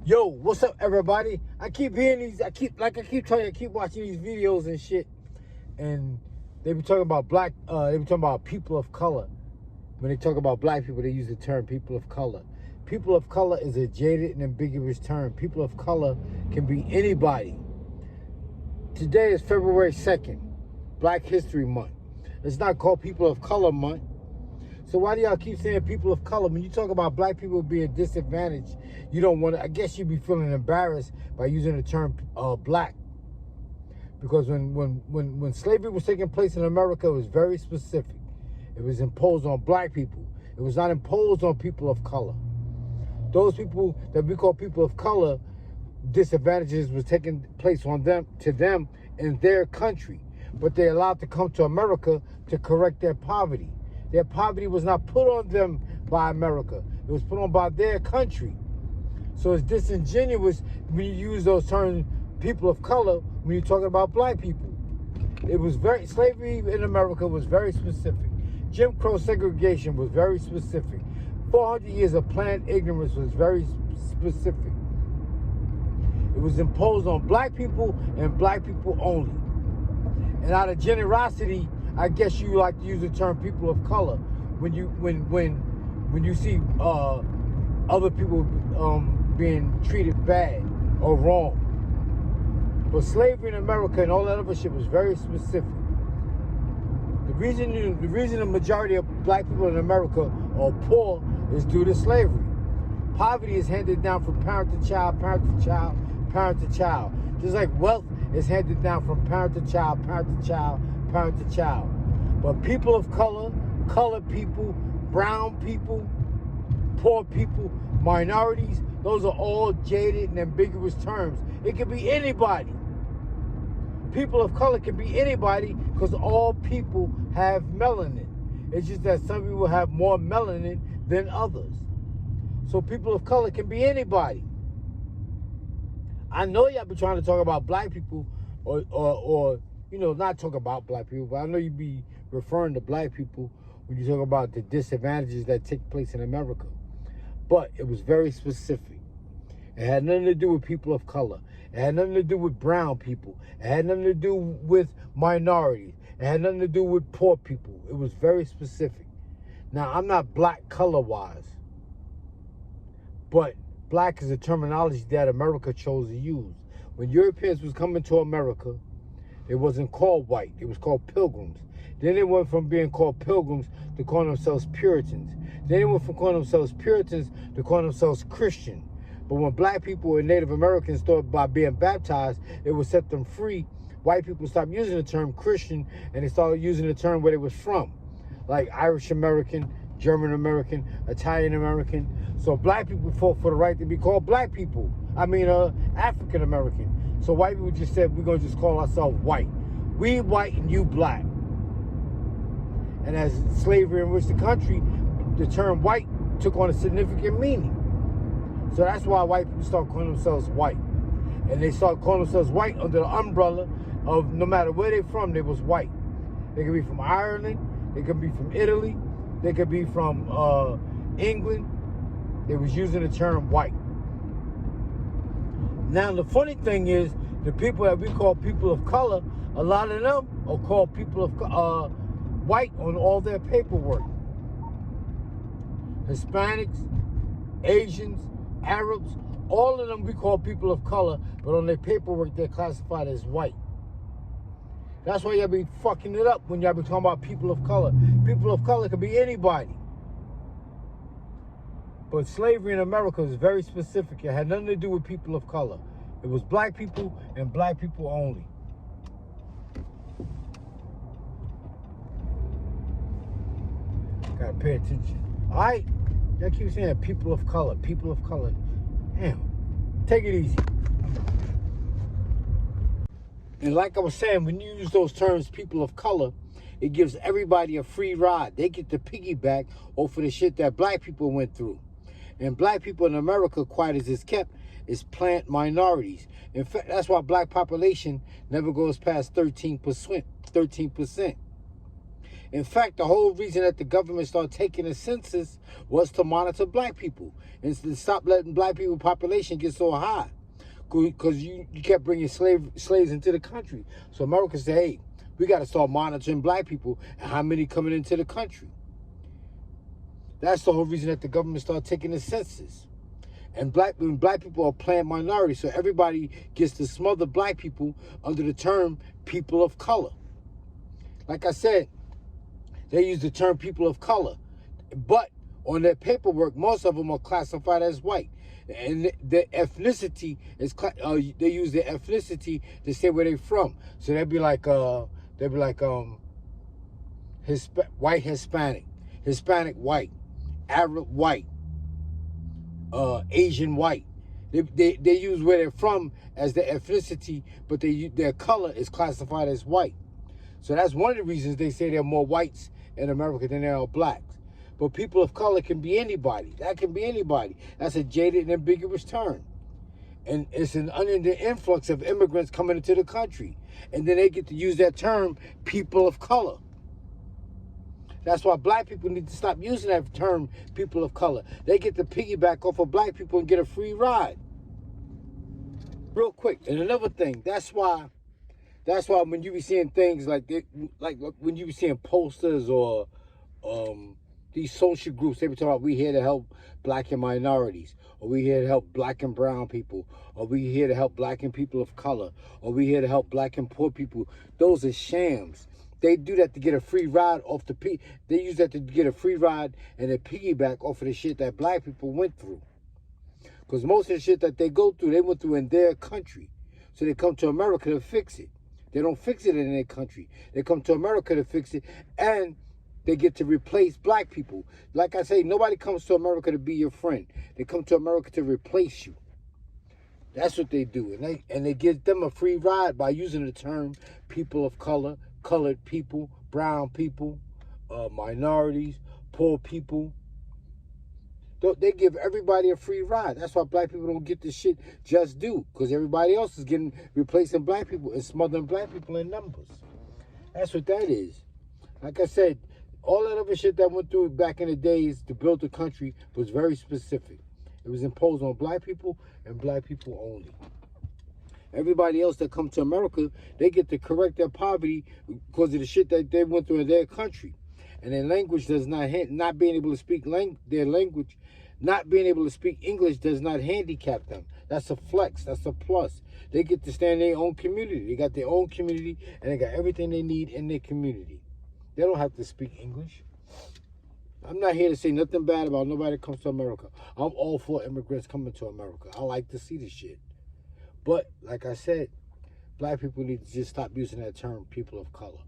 Yo, what's up, everybody? I keep hearing these. I keep telling you, I keep watching these videos and shit, and they be talking about they be talking about people of color. When they talk about black people, they use the term people of color. People of color is a jaded and ambiguous term. People of color can be anybody. Today is February 2nd, Black History Month. It's not called People of Color Month. So why do y'all keep saying people of color? When you talk about black people being disadvantaged, you don't want to, I guess you'd be feeling embarrassed by using the term black. Because when slavery was taking place in America, it was very specific. It was imposed on black people. It was not imposed on people of color. Those people that we call people of color, disadvantages was taking place on them, to them in their country. But they're allowed to come to America to correct their poverty. Their poverty was not put on them by America. It was put on by their country. So it's disingenuous when you use those terms, people of color, when you're talking about black people. It was slavery in America was very specific. Jim Crow segregation was very specific. 400 years of planned ignorance was very specific. It was imposed on black people and black people only. And out of generosity, I guess you like to use the term people of color when you see other people being treated bad or wrong. But slavery in America and all that other shit was very specific. The reason the majority of black people in America are poor is due to slavery. Poverty is handed down from parent to child, parent to child, parent to child. Just like wealth is handed down from parent to child, parent to child, parent to child. But people of color, colored people, brown people, poor people, minorities, those are all jaded and ambiguous terms. It can be anybody. People of color can be anybody because all people have melanin. It's just that some people have more melanin than others. So people of color can be anybody. I know y'all be trying to talk about black people or you know, not talk about black people, but I know you be referring to black people when you talk about the disadvantages that take place in America. But it was very specific. It had nothing to do with people of color. It had nothing to do with brown people. It had nothing to do with minorities. It had nothing to do with poor people. It was very specific. Now, I'm not black color-wise, but black is a terminology that America chose to use. When Europeans was coming to America, it wasn't called white. It was called pilgrims. Then they went from being called pilgrims to calling themselves Puritans. Then they went from calling themselves Puritans to calling themselves Christian. But when black people and Native Americans thought by being baptized, it would set them free, white people stopped using the term Christian and they started using the term where they was from. Like Irish American, German American, Italian American. So black people fought for the right to be called black people. African American. So white people just said, we're going to just call ourselves white. We white and you black. And as slavery enriched the country, the term white took on a significant meaning. So that's why white people start calling themselves white. And they start calling themselves white under the umbrella of no matter where they're from, they was white. They could be from Ireland, they could be from Italy, they could be from England. They was using the term white. Now the funny thing is, the people that we call people of color, a lot of them are called people of white on all their paperwork. Hispanics, Asians, Arabs, all of them we call people of color, but on their paperwork they're classified as white. That's why y'all be fucking it up when y'all be talking about people of color. People of color could be anybody. But slavery in America is very specific. It had nothing to do with people of color. It was black people and black people only. Gotta pay attention. All right? Y'all keep saying people of color, people of color. Damn. Take it easy. And like I was saying, when you use those terms, people of color, it gives everybody a free ride. They get to piggyback off of the shit that black people went through. And black people in America, quiet as it's kept, is plant minorities. In fact, that's why black population never goes past 13%. In fact, the whole reason that the government started taking a census was to monitor black people and to stop letting black people population get so high. Because you kept bringing slaves into the country. So America said, hey, we got to start monitoring black people and how many coming into the country. That's the whole reason that the government started taking the census. And black people are planned minorities, so everybody gets to smother black people under the term people of color. Like I said, they use the term people of color, but on their paperwork, most of them are classified as white. And the ethnicity is they use their ethnicity to say where they're from. So they'd be like white Hispanic, Hispanic white, Arab white, Asian white. They use where they're from as their ethnicity, but their color is classified as white. So that's one of the reasons they say there are more whites in America than there are blacks. But people of color can be anybody. That can be anybody. That's a jaded and ambiguous term. And it's an unending influx of immigrants coming into the country. And then they get to use that term, people of color. That's why black people need to stop using that term, people of color. They get to piggyback off of black people and get a free ride. Real quick. And another thing, that's why when you be seeing things like when you be seeing posters or these social groups, they be talking about we here to help black and minorities, or we here to help black and brown people, or we here to help black and people of color, or we here to help black and poor people. Those are shams. They do that to get a free ride off they use that to get a free ride and a piggyback off of the shit that black people went through. Because most of the shit that they go through, they went through in their country. So they come to America to fix it. They don't fix it in their country. They come to America to fix it, and they get to replace black people. Like I say, nobody comes to America to be your friend. They come to America to replace you. That's what they do. And they give them a free ride by using the term people of color, colored people, brown people, minorities, poor people. They give everybody a free ride. That's why black people don't get this shit just due. Because everybody else is replacing black people and smothering black people in numbers. That's what that is. Like I said, all that other shit that went through back in the days to build the country was very specific. It was imposed on black people and black people only. Everybody else that come to America, they get to correct their poverty because of the shit that they went through in their country. And their language does not being able to speak their language, not being able to speak English does not handicap them. That's a flex. That's a plus. They get to stand in their own community. They got their own community, and they got everything they need in their community. They don't have to speak English. I'm not here to say nothing bad about nobody that comes to America. I'm all for immigrants coming to America. I like to see this shit. But, like I said, black people need to just stop using that term, people of color.